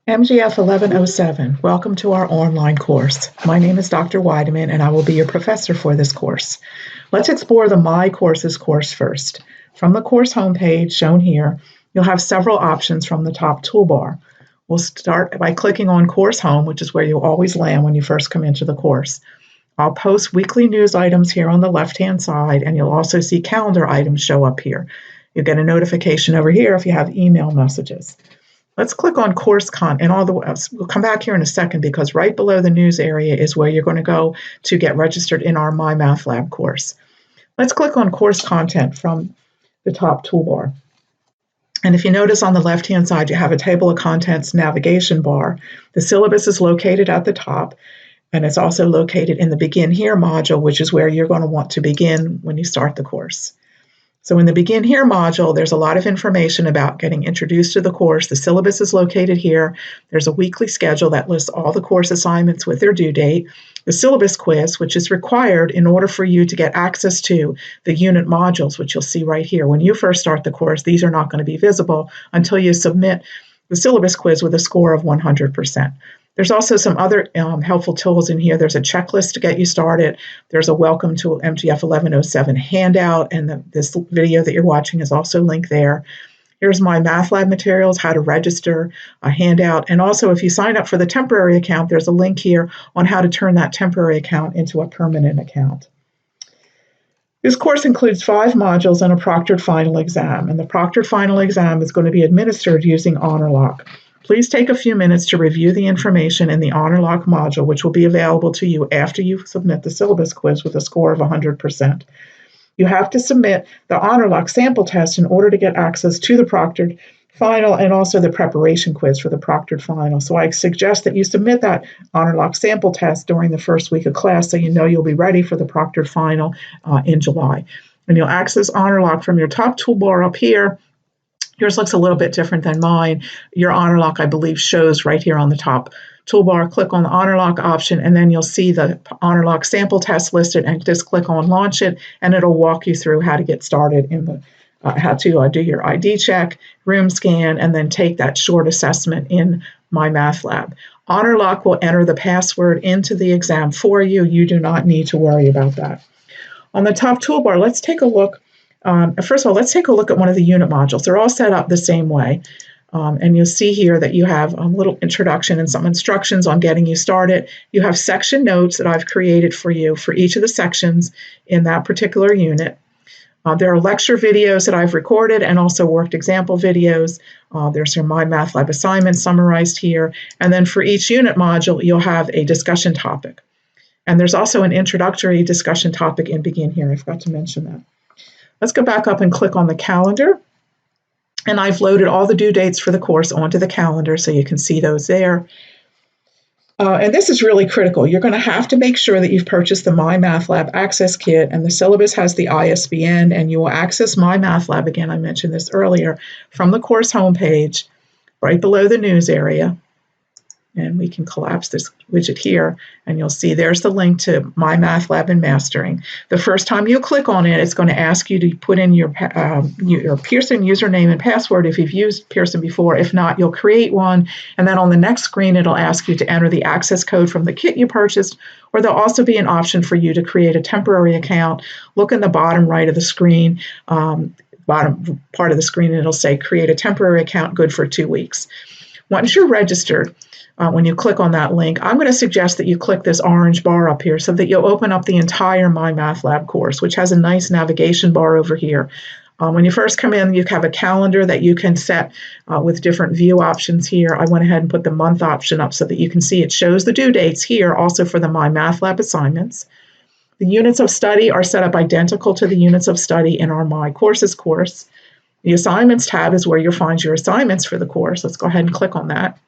MGF1107, welcome to our online course. My name is Dr. Weideman and I will be your professor for this course. Let's explore the My Courses course first. From the course homepage shown here, you'll have several options from the top toolbar. We'll start by clicking on Course Home, which is where you'll always land when you first come into the course. I'll post weekly news items here on the left-hand side, and you'll also see calendar items show up here. You'll get a notification over here if you have email messages. Let's click on course content, and we'll come back here in a second because right below the news area is where you're going to go to get registered in our MyMathLab course. Let's click on course content from the top toolbar. And if you notice on the left-hand side, you have a table of contents navigation bar. The syllabus is located at the top, and it's also located in the Begin Here module, which is where you're going to want to begin when you start the course. So in the Begin Here module, there's a lot of information about getting introduced to the course. The syllabus is located here. There's a weekly schedule that lists all the course assignments with their due date. The syllabus quiz, which is required in order for you to get access to the unit modules, which you'll see right here. When you first start the course, these are not going to be visible until you submit the syllabus quiz with a score of 100%. There's also some other helpful tools in here. There's a checklist to get you started. There's a Welcome to MGF1107 handout, and this video that you're watching is also linked there. Here's MyMathLab materials, how to register, a handout, and also if you sign up for the temporary account, there's a link here on how to turn that temporary account into a permanent account. This course includes 5 modules and a proctored final exam, and the proctored final exam is going to be administered using HonorLock. Please take a few minutes to review the information in the HonorLock module, which will be available to you after you submit the syllabus quiz with a score of 100%. You have to submit the HonorLock sample test in order to get access to the proctored final and also the preparation quiz for the proctored final. So I suggest that you submit that HonorLock sample test during the first week of class so you know you'll be ready for the proctored final in July. And you'll access HonorLock from your top toolbar up here. Yours looks a little bit different than mine. Your HonorLock, I believe, shows right here on the top toolbar. Click on the HonorLock option, and then you'll see the HonorLock sample test listed, and just click on Launch It, and it'll walk you through how to get started in the how to do your ID check, room scan, and then take that short assessment in MyMathLab. HonorLock will enter the password into the exam for you. You do not need to worry about that. On the top toolbar, let's take a look. First of all, let's take a look at one of the unit modules. They're all set up the same way. And you'll see here that you have a little introduction and some instructions on getting you started. You have section notes that I've created for you for each of the sections in that particular unit. There are lecture videos that I've recorded and also worked example videos. There's your MyMathLab assignments summarized here. And then for each unit module, you'll have a discussion topic. And there's also an introductory discussion topic in Begin Here. I forgot to mention that. Let's go back up and click on the calendar. And I've loaded all the due dates for the course onto the calendar so you can see those there. And this is really critical. You're going to have to make sure that you've purchased the MyMathLab Access Kit, and the syllabus has the ISBN, and you will access MyMathLab, again, I mentioned this earlier, from the course homepage, right below the news area. And we can collapse this widget here, and you'll see there's the link to MyMathLab and Mastering. The first time you click on it, it's going to ask you to put in your Pearson username and password if you've used Pearson before. If not, you'll create one, and then on the next screen, it'll ask you to enter the access code from the kit you purchased, or there'll also be an option for you to create a temporary account. Look in the bottom right of the screen, bottom part of the screen, and it'll say Create a Temporary Account, good for 2 weeks. Once you're registered, when you click on that link, I'm going to suggest that you click this orange bar up here so that you'll open up the entire MyMathLab course, which has a nice navigation bar over here. When you first come in, you have a calendar that you can set with different view options here. I went ahead and put the month option up so that you can see it shows the due dates here, also for the MyMathLab assignments. The units of study are set up identical to the units of study in our My Courses course. The Assignments tab is where you'll find your assignments for the course. Let's go ahead and click on that.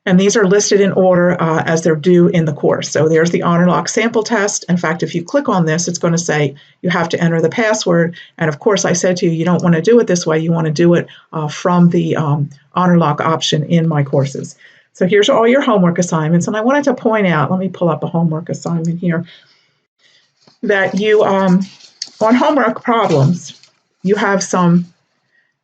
And these are listed in order as they're due in the course. So there's the HonorLock sample test. In fact, if you click on this, it's going to say you have to enter the password. And of course, I said to you, you don't want to do it this way. You want to do it from the HonorLock option in My Courses. So here's all your homework assignments. And I wanted to point out, let me pull up a homework assignment here, that you, on homework problems, you have some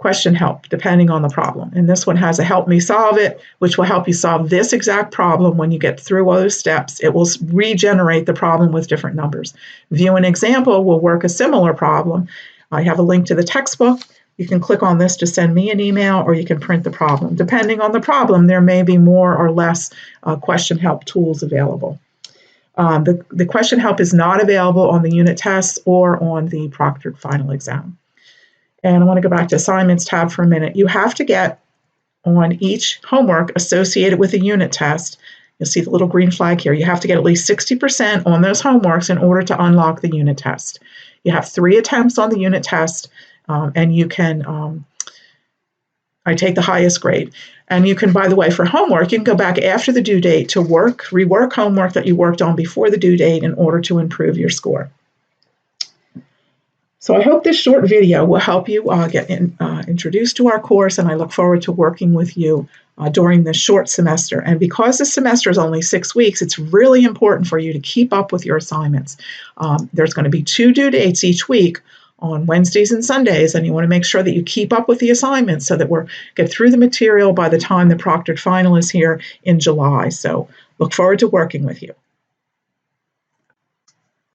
question help, depending on the problem. And this one has a help me solve it, which will help you solve this exact problem. When you get through all those steps, it will regenerate the problem with different numbers. View an example will work a similar problem. I have a link to the textbook. You can click on this to send me an email, or you can print the problem. Depending on the problem, there may be more or less question help tools available. The question help is not available on the unit tests or on the proctored final exam. And I want to go back to assignments tab for a minute. You have to get on each homework associated with a unit test. You'll see the little green flag here. You have to get at least 60% on those homeworks in order to unlock the unit test. You have 3 attempts on the unit test, and you can, I take the highest grade. And you can, by the way, for homework, you can go back after the due date to rework homework that you worked on before the due date in order to improve your score. So I hope this short video will help you get introduced to our course, and I look forward to working with you during this short semester. And because the semester is only 6 weeks, it's really important for you to keep up with your assignments. There's going to be 2 due dates each week on Wednesdays and Sundays, and you want to make sure that you keep up with the assignments so that we'll get through the material by the time the proctored final is here in July. So look forward to working with you.